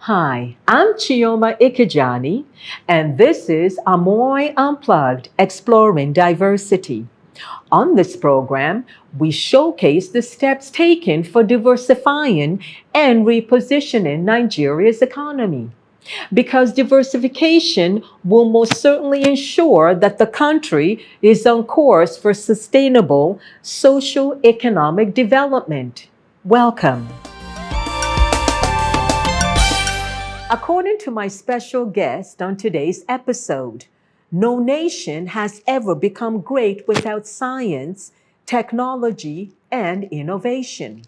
Hi, I'm Chioma Ikejiani, and this is Amoy Unplugged Exploring Diversity. On this program, we showcase the steps taken for diversifying and repositioning Nigeria's economy. Because diversification will most certainly ensure that the country is on course for sustainable social economic development. Welcome. According to my special guest on today's episode, no nation has ever become great without science, technology, and innovation.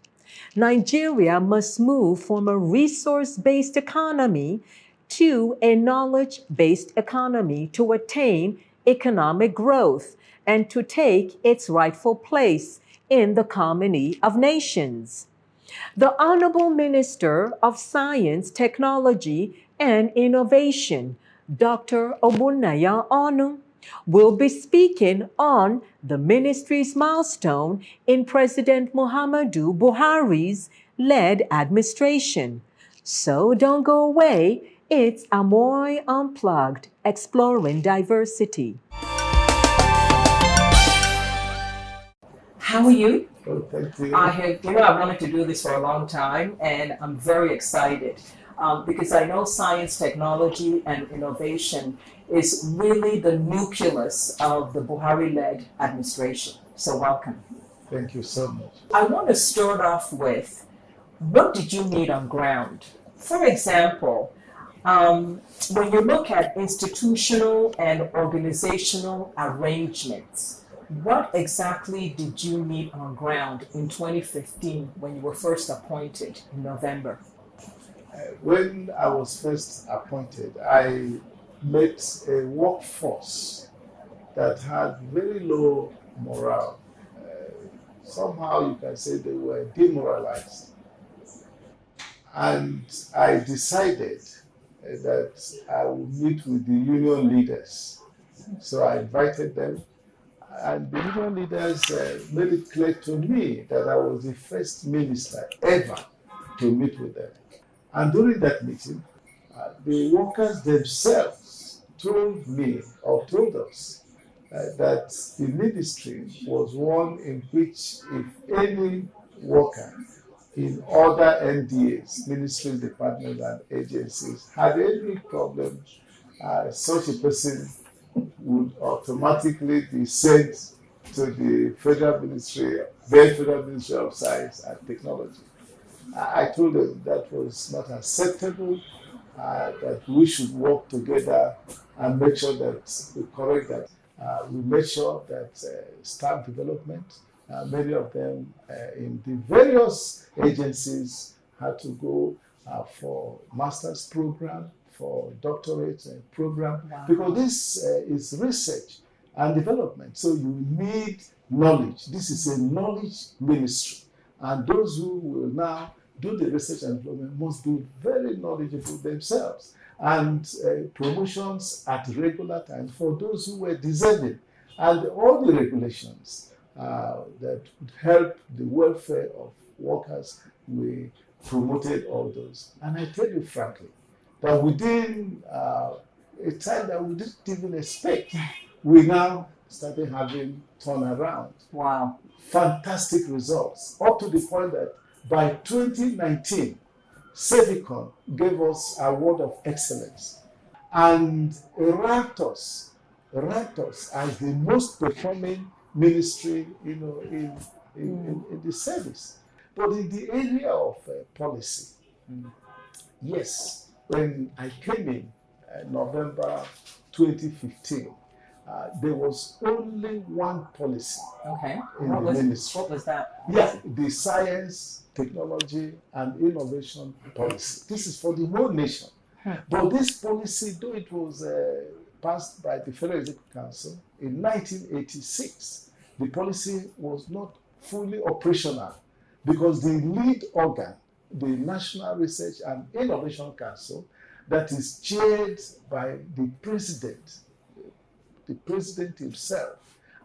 Nigeria must move from a resource based economy to a knowledge based economy to attain economic growth and to take its rightful place in the community of nations. The Honorable Minister of Science, Technology, and Innovation, Dr. Ogbonnaya will be speaking on the ministry's milestone in President Muhammadu Buhari's led administration. So don't go away. It's Amoy Unplugged, Exploring Diversity. How are you? Oh, thank you. I wanted to do this for a long time, and I'm very excited because I know science, technology, and innovation is really the nucleus of the Buhari-led administration. So welcome. Thank you so much. I want to start off with, what did you need on ground? For example, when you look at institutional and organizational arrangements, what exactly did you meet on ground in 2015 when you were first appointed in November? When I was first appointed, I met a workforce that had very low morale. Somehow you can say they were demoralized. And I decided that I would meet with the union leaders. So I invited them. And the union leaders made it clear to me that I was the first minister ever to meet with them. And during that meeting, the workers themselves told me or told us that the ministry was one in which if any worker in other NDAs, ministries, departments, and agencies had any problem, such a person would automatically be sent to the Federal Ministry of Science and Technology. I told them that was not acceptable, that we should work together and make sure that we correct that. We made sure that staff development, many of them in the various agencies had to go for master's program, for doctorate program, Wow. because this is research and development. So you need knowledge. This is a knowledge ministry. And those who will now do the research and development must be very knowledgeable themselves. And promotions at regular times for those who were deserving. And all the regulations that would help the welfare of workers, we promoted all those. And I tell you frankly, that within a time that we didn't even expect, we now started having turnaround. Wow. Fantastic results, up to the point that by 2019, Cevicon gave us award of excellence and ranked us as the most performing ministry, in the service. But in the area of policy, yes, when I came in November 2015, there was only one policy in the ministry. What was that? Yeah, the science, technology, and innovation policy. This is for the whole nation. But this policy, though it was passed by the Federal Executive Council in 1986, the policy was not fully operational because the lead organ, the National Research and Innovation Council, that is chaired by the president himself,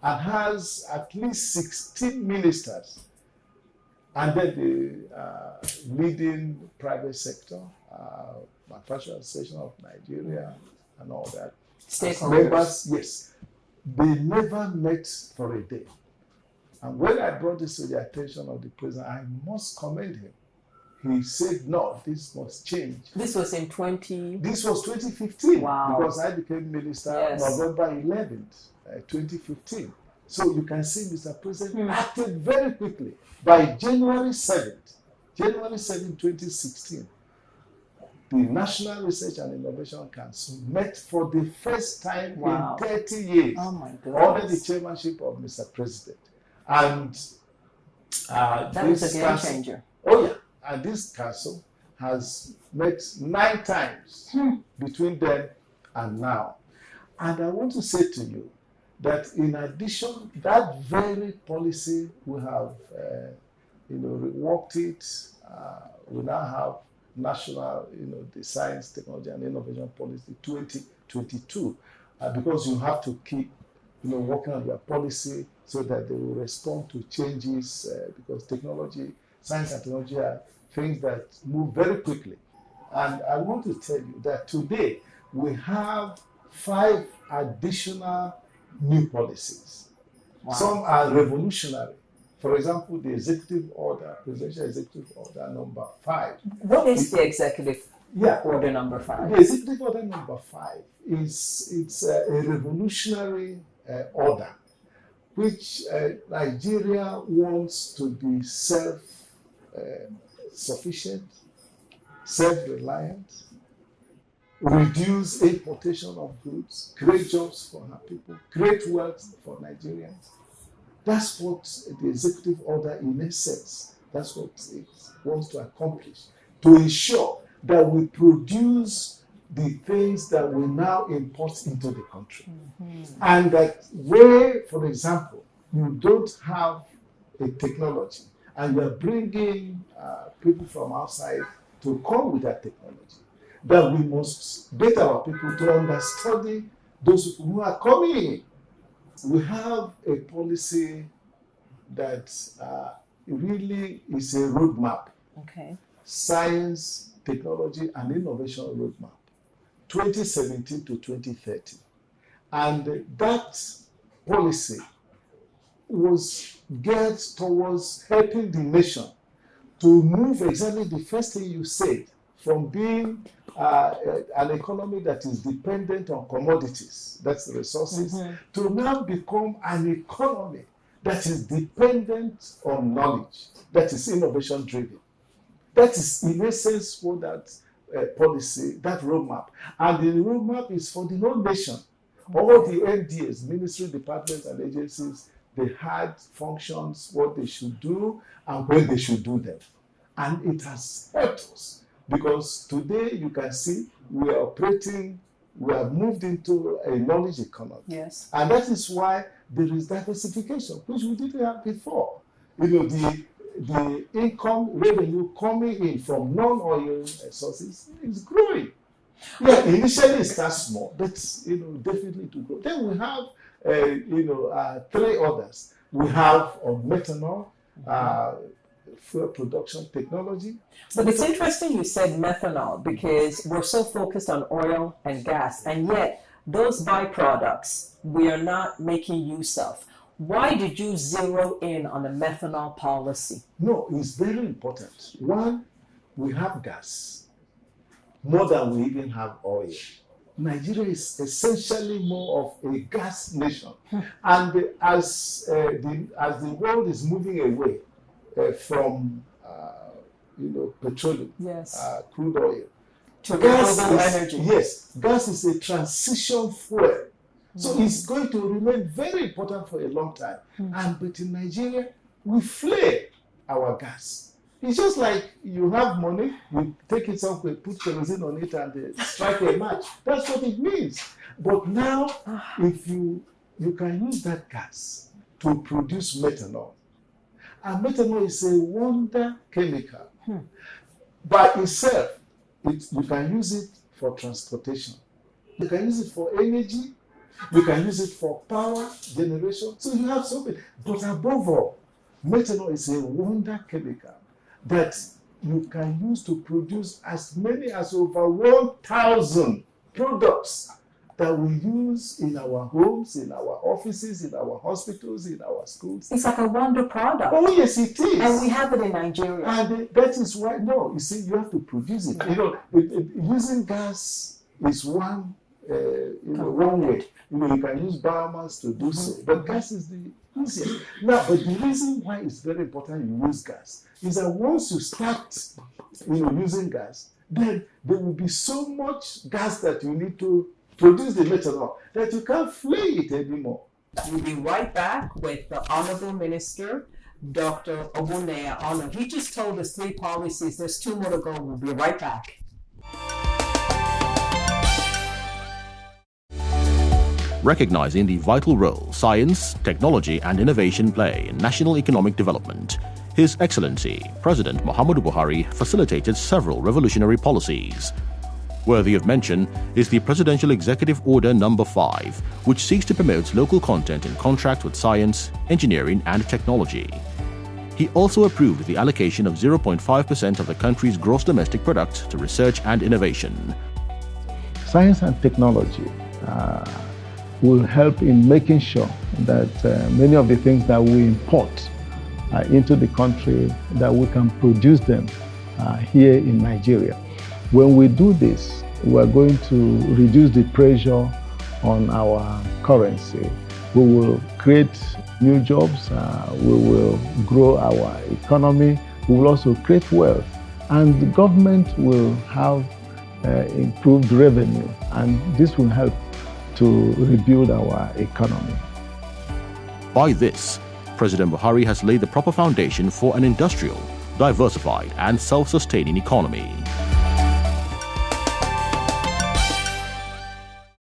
and has at least 16 ministers And then the leading private sector, Manufacturing Association of Nigeria, and all that. As members, yes, they never met for a day. And when I brought this to the attention of the president, I must commend him. He said, no, this must change. This was in 20... This was 2015. Wow. Because I became minister November 11th, 2015. So you can see Mr. President acted very quickly. By January 7th, 2016, the National Research and Innovation Council met for the first time in 30 years under the chairmanship of Mr. President. And that was a game changer. Oh yeah, and this council has met 9 times between then and now. And I want to say to you that in addition, that very policy we have, reworked it. We now have national, the Science, Technology and Innovation Policy 2022, because you have to keep, working on your policy so that they will respond to changes, because technology, science and technology are things that move very quickly. And I want to tell you that today we have 5 additional new policies. Wow. Some are revolutionary. For example, the executive order, presidential executive order number 5. What is the executive order number 5? The executive order number 5 it's a revolutionary order, which Nigeria wants to be self-sufficient, self-reliant, reduce importation of goods, create jobs for our people, create wealth for Nigerians. That's what the executive order, in essence, that's what it wants to accomplish, to ensure that we produce the things that we now import into the country. And that where, for example, you don't have a technology and you're bringing people from outside to come with that technology, that we must get our people to understudy those people who are coming in. We have a policy that really is a roadmap. Okay. Science, Technology and Innovation Roadmap, 2017 to 2030. And that policy was geared towards helping the nation to move exactly the first thing you said, from being an economy that is dependent on commodities, that's the resources, to now become an economy that is dependent on knowledge, that is innovation driven. That is in essence what that policy, that roadmap. And the roadmap is for the whole nation. All the MDAs, ministry, departments and agencies, they had functions, what they should do and when they should do them. And it has helped us. Because today you can see we are operating, we have moved into a knowledge economy. Yes. And that is why there is diversification, which we didn't have before. The income revenue coming in from non-oil sources is growing. Yeah, initially it starts small, but definitely to grow. Then we have 3 others. We have on methanol, fuel production technology. But it's interesting you said methanol, because we're so focused on oil and gas, and yet those byproducts we are not making use of. Why did you zero in on the methanol policy? No, it's very important. One, we have gas more than we even have oil. Nigeria is essentially more of a gas nation. And as the world is moving away from petroleum, crude oil, to renewable energy. Yes, gas is a transition fuel. So it's going to remain very important for a long time. But in Nigeria, we flare our gas. It's just like you have money, you take it somewhere, put kerosene on it and strike a match. That's what it means. But now, if you can use that gas to produce methanol. And methanol is a wonder chemical. By itself, you can use it for transportation. You can use it for energy. You can use it for power generation. So you have something. But above all, Methanol is a wonder chemical that you can use to produce as many as over 1,000 products that we use in our homes, in our offices, in our hospitals, in our schools. It's like a wonder product. Oh, yes, it is. And we have it in Nigeria. And that is why, no, you see, you have to produce it. You know, using gas is one way. You know, you can use biomass to do so, but gas is the easiest. Now, but the reason why it's very important you use gas is that once you start, using gas, then there will be so much gas that you need to produce the methanol that you can't flay it anymore. We'll be right back with the Honorable Minister, Dr. Ogbonnaya. He just told us 3 policies. There's 2 more to go. We'll be right back. Recognizing the vital role science, technology, and innovation play in national economic development, His Excellency President Muhammadu Buhari facilitated several revolutionary policies. Worthy of mention is the Presidential Executive Order No. 5, which seeks to promote local content in contract with science, engineering, and technology. He also approved the allocation of 0.5% of the country's gross domestic product to research and innovation. Science and technology will help in making sure that many of the things that we import into the country, that we can produce them here in Nigeria. When we do this, we are going to reduce the pressure on our currency. We will create new jobs, we will grow our economy, we will also create wealth, and the government will have improved revenue, and this will help to rebuild our economy. By this, President Buhari has laid the proper foundation for an industrial, diversified, and self-sustaining economy.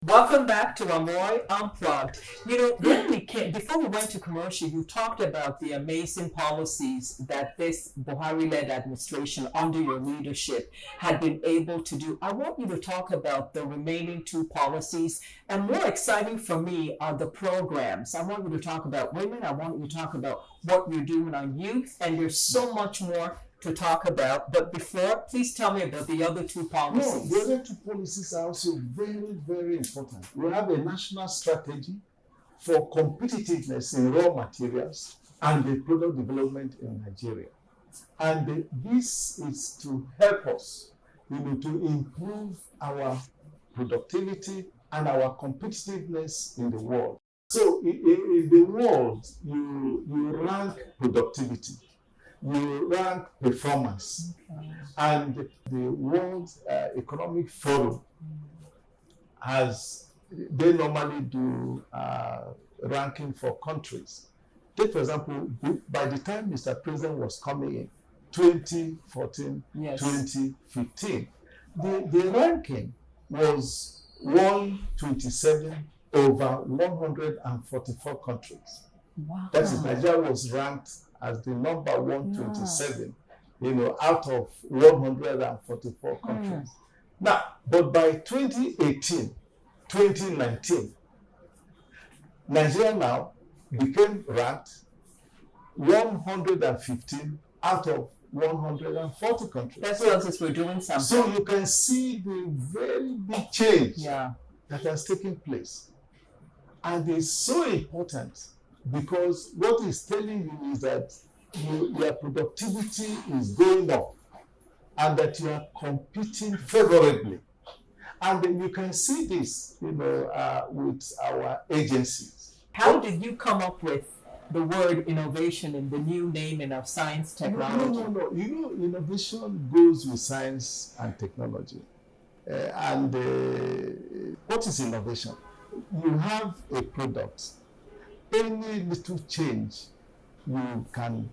Welcome back to Amoy Unplugged. Before we went to commercial, you talked about the amazing policies that this Buhari-led administration under your leadership had been able to do. I want you to talk about the remaining 2 policies, and more exciting for me are the programs. I want you to talk about women. I want you to talk about what you're doing on youth, and there's so much more to talk about. But before, please tell me about the other 2 policies. No, the other 2 policies are also very, very important. We have a national strategy for competitiveness in raw materials and the product development in Nigeria. And this is to help us, to improve our productivity and our competitiveness in the world. So in the world, you rank productivity, you rank performance, and the World Economic Forum they normally do ranking for countries. Take, for example, by the time Mr. President was coming in, 2014, yes. 2015, the ranking was 127 over 144 countries. Wow. That is, Nigeria was ranked as the number 127, out of 144 countries. Now, but by 2018, 2019, Nigeria now became ranked 115 out of 140 countries. That's because we're doing something. So you can see the very big change that has taken place. And it's so important because what it's telling you is that your productivity is going up and that you are competing favorably. And then you can see this, with our agencies. How did you come up with the word innovation in the new naming of science technology? No. Innovation goes with science and technology. What is innovation? You have a product. Any little change you can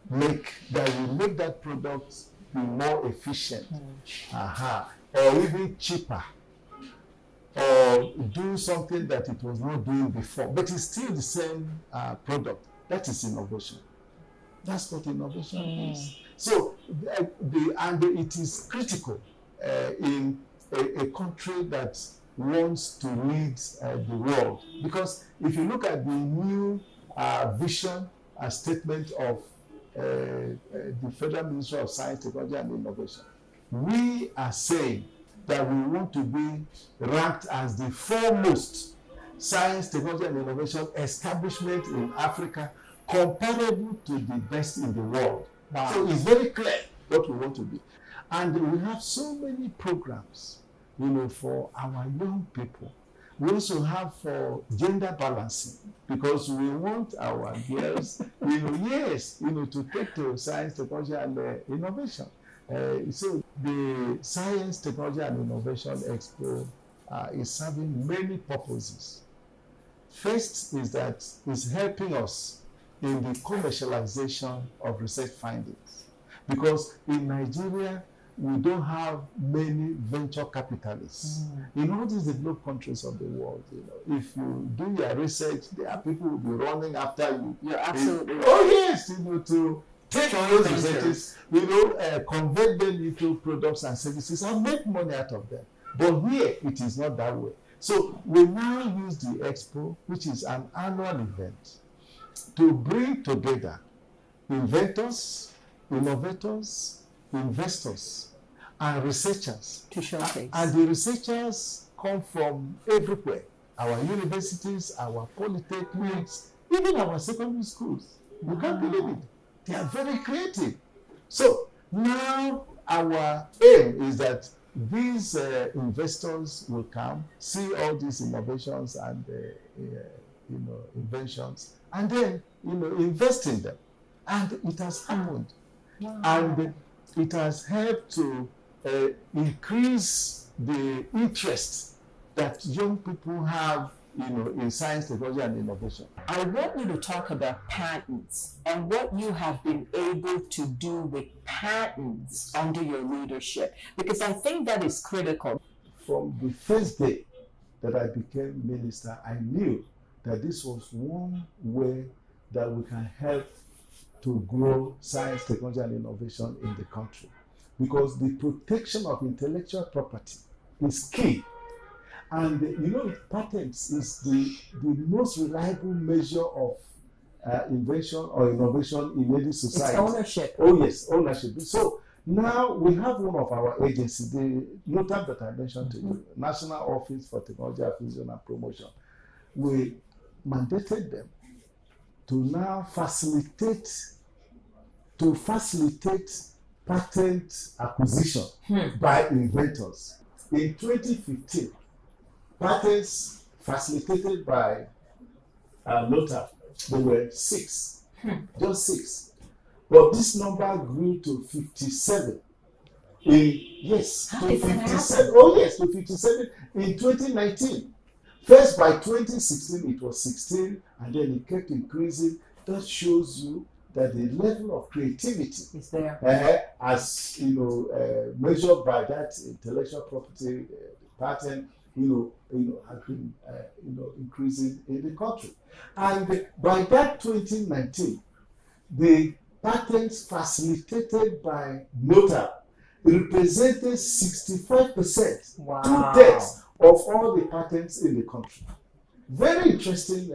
make that will make that product be more efficient, or even cheaper, or do something that it was not doing before, but it's still the same product. That is innovation. That's what innovation is. So, it is critical in a country that wants to lead the world, because if you look at the new vision a statement of the Federal Ministry of Science, Technology and Innovation. We are saying that we want to be ranked as the foremost science, technology and innovation establishment in Africa, comparable to the best in the world. Wow. So it's very clear what we want to be. And we have so many programs, for our young people. We also have for gender balancing, because we want our girls, to take to science, technology, and innovation. So the Science, Technology, and Innovation Expo is serving many purposes. First is that it's helping us in the commercialization of research findings, because in Nigeria, we don't have many venture capitalists. In all these developed countries of the world, if you do your research, there are people who will be running after you. You're absolutely right. Oh yes, to take those researches, convert them into products and services and make money out of them. But here, it is not that way. So we now use the Expo, which is an annual event, to bring together inventors, innovators, investors, and researchers. To showcase. And the researchers come from everywhere. Our universities, our polytechnics, even our secondary schools. You can't believe it. They are very creative. So now our aim is that these investors will come, see all these innovations and inventions, and then invest in them. And it has happened. Wow. And it has helped to increase the interest that young people have in science, technology, and innovation. I want you to talk about patents and what you have been able to do with patents under your leadership, because I think that is critical. From the first day that I became minister, I knew that this was one way that we can help to grow science, technology, and innovation in the country. Because the protection of intellectual property is key. And patents is the most reliable measure of invention or innovation in any society. It's ownership. Oh yes, ownership. So now we have one of our agencies, the NOTAP that I mentioned to you, National Office for Technology Acquisition and Promotion. We mandated them to now facilitate patent acquisition by inventors. In 2015, patents facilitated by NOTAP, there were 6, just 6. But this number grew to 57. To 57. Oh yes, to 57 in 2019. First by 2016 it was 16, and then it kept increasing. That shows you that the level of creativity is there, as measured by that intellectual property patent, has been increasing in the country. And by that 2019, the patents facilitated by NOTAP represented 65%, wow, 2/3 of all the patents in the country. Very interesting,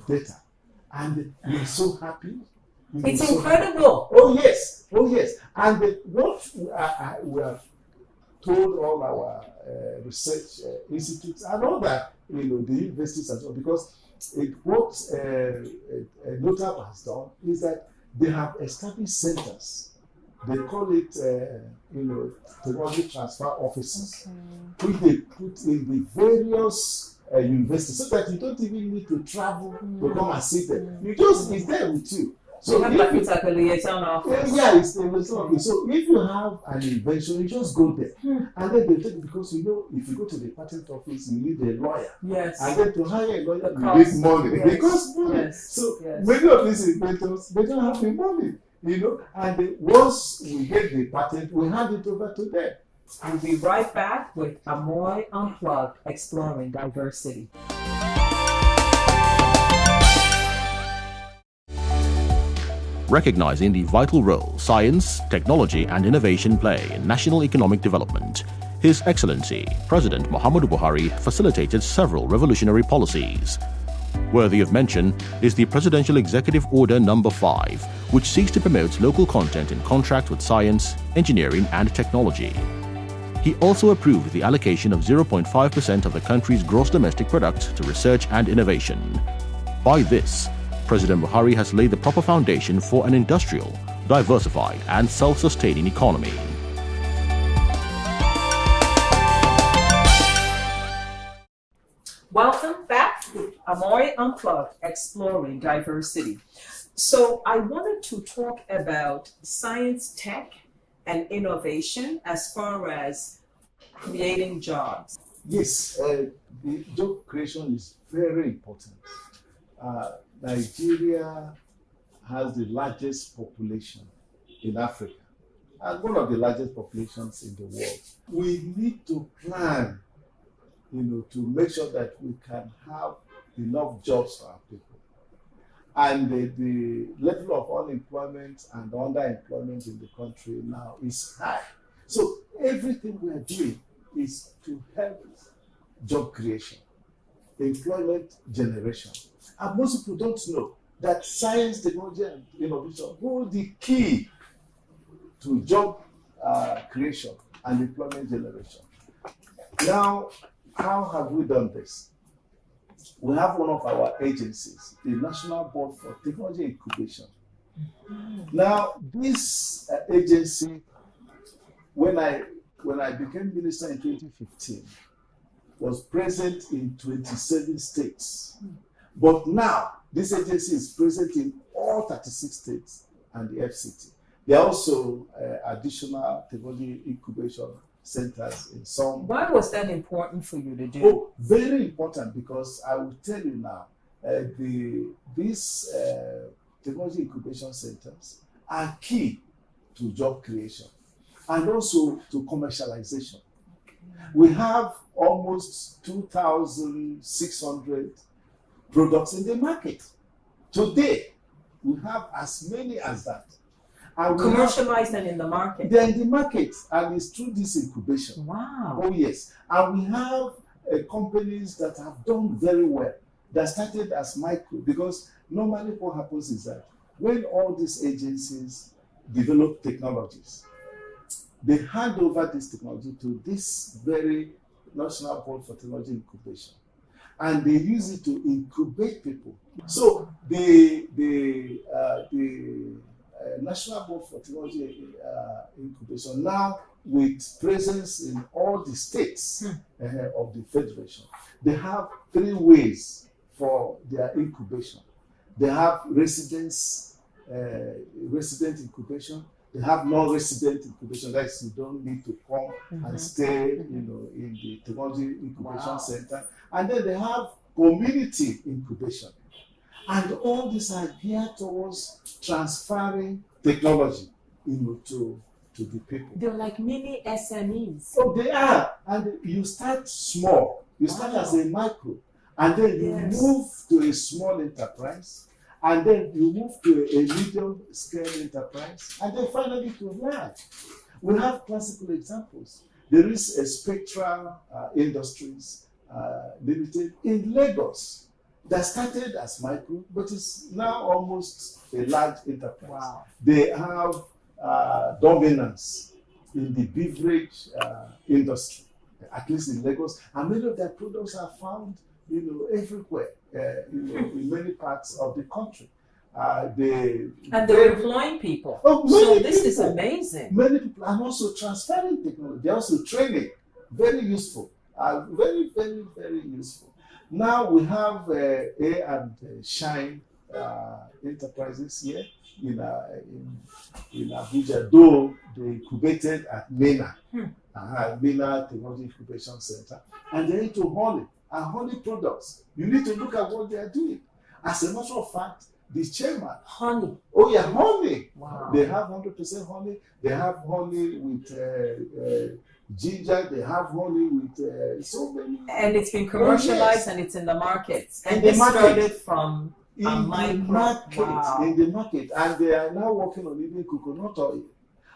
data. And we're so happy. It's incredible. Oh yes. And what we have told all our research institutes and all that, the universities as well, because what NOTAP has done is that they have established centers. They call it, technology transfer offices, which they put in the various universities, so that you don't even need to travel to come and see them. It's there with you. So it's like a liaison office. Yeah, it's a liaison office. So if you have an invention, you just go there, and then they take it, because if you go to the patent office, you need a lawyer. Yes. And then to hire a lawyer, you need money. Yes. It costs money. Yes. So yes, many of these inventors, they don't have the money, And once we get the patent, we hand it over to them. We'll be right back with Amoy Unplugged, exploring diversity. Recognizing the vital role science, technology, and innovation play in national economic development, His Excellency, President Muhammadu Buhari facilitated several revolutionary policies. Worthy of mention is the Presidential Executive Order Number 5, which seeks to promote local content in contract with science, engineering, and technology. He also approved the allocation of 0.5% of the country's gross domestic product to research and innovation. By this, President Buhari has laid the proper foundation for an industrial, diversified, and self-sustaining economy. Welcome back to Amoy Unplugged, Exploring Diversity. So I wanted to talk about science, tech, and innovation as far as creating jobs. Yes, the job creation is very important. Nigeria has the largest population in Africa and one of the largest populations in the world. We need to plan, to make sure that we can have enough jobs for our people. And the level of unemployment and underemployment in the country now is high. So everything we are doing is to help job creation, employment generation. And most people don't know that science, technology, and innovation hold the key to job creation and employment generation. Now, how have we done this? We have one of our agencies, the National Board for Technology Incubation. Now, this agency, when I became minister in 2015, was present in 27 states. But now, this agency is present in all 36 states and the FCT. There are also additional technology incubation centers in some. Why was that important for you to do? Oh, very important, because I will tell you now, these technology incubation centers are key to job creation and also to commercialization. We have almost 2,600 products in the market. Today, we have as many as that. And commercialized and in the market. They're in the market, and it's through this incubation. Wow. Oh, yes. And we have companies that have done very well, that started as micro, because normally what happens is that when all these agencies develop technologies, they hand over this technology to this very National Board for Technology Incubation, and they use it to incubate people. So the National Board for Technology Incubation, now with presence in all the states of the Federation, they have 3 ways for their incubation. They have resident incubation. They have non-resident incubation. That is, you don't need to come and stay, in the technology incubation center. And then they have community incubation. And all these are geared towards transferring technology, to the people. They're like mini SMEs. So they are. And you start small. You start as a micro. And then you move to a small enterprise. And then you move to a medium-scale enterprise. And then finally to large. We have classical examples. There is a Spectral Industries Limited in Lagos that started as micro, but is now almost a large enterprise. Wow. They have dominance in the beverage industry, at least in Lagos, and many of their products are found, everywhere, in many parts of the country. They're employing people. So this is amazing. Many people, and also transferring technology. They're also training. Very useful. Very, very, very useful. Now we have A and Shine enterprises here in Abuja, though they incubated at MENA, MENA Technology Incubation Center, and they're into honey and honey products. You need to look at what they are doing. As a matter of fact, the chairman. Honey. Oh yeah, honey. Wow. They have 100% honey. They have honey with ginger. They have honey with so many. And it's been commercialized and it's in the markets. And they started from in the market. Wow. In the market, and they are now working on even coconut oil.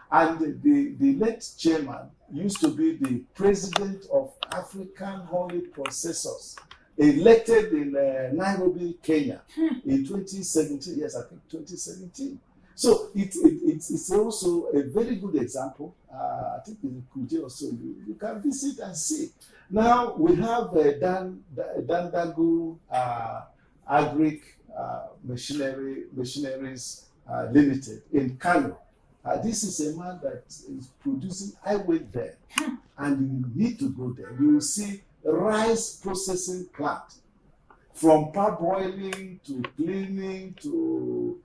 And the late chairman used to be the president of African Honey Processors. elected in Nairobi, Kenya in 2017. Yes, I think 2017. So it's also a very good example. I think in Kuje also, you can visit and see. Now we have Dandagu Agric Machineries Limited in Kano. This is a man that is producing. I went there, and you need to go there. You will see rice processing plant, from parboiling to cleaning to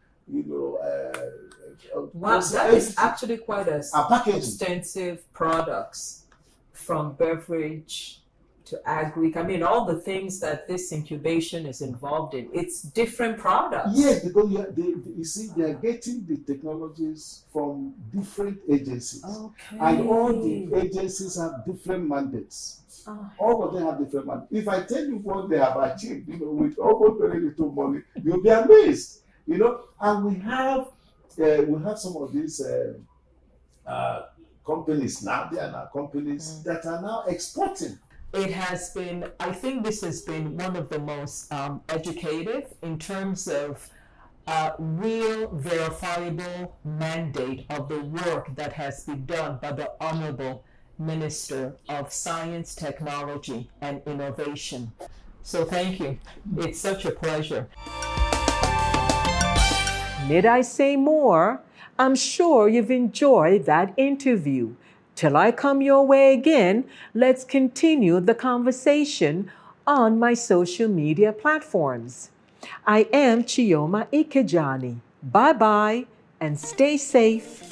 wow, that is actually quite a extensive products, from beverage to agri. I mean, all the things that this incubation is involved in. It's different products. Yes, because you see, they are getting the technologies from different agencies. Okay. And all the agencies have different mandates. All of them have different mandates. If I tell you what they have achieved, with almost very little money, you'll be amazed. And we have some of these companies now. They are now companies that are now exporting. It has been, I think this has been one of the most educative in terms of real verifiable mandate of the work that has been done by the Honorable Minister of Science, Technology, and Innovation. So thank you. It's such a pleasure. Need I say more? I'm sure you've enjoyed that interview. Till I come your way again, let's continue the conversation on my social media platforms. I am Chioma Ikejiani. Bye-bye and stay safe.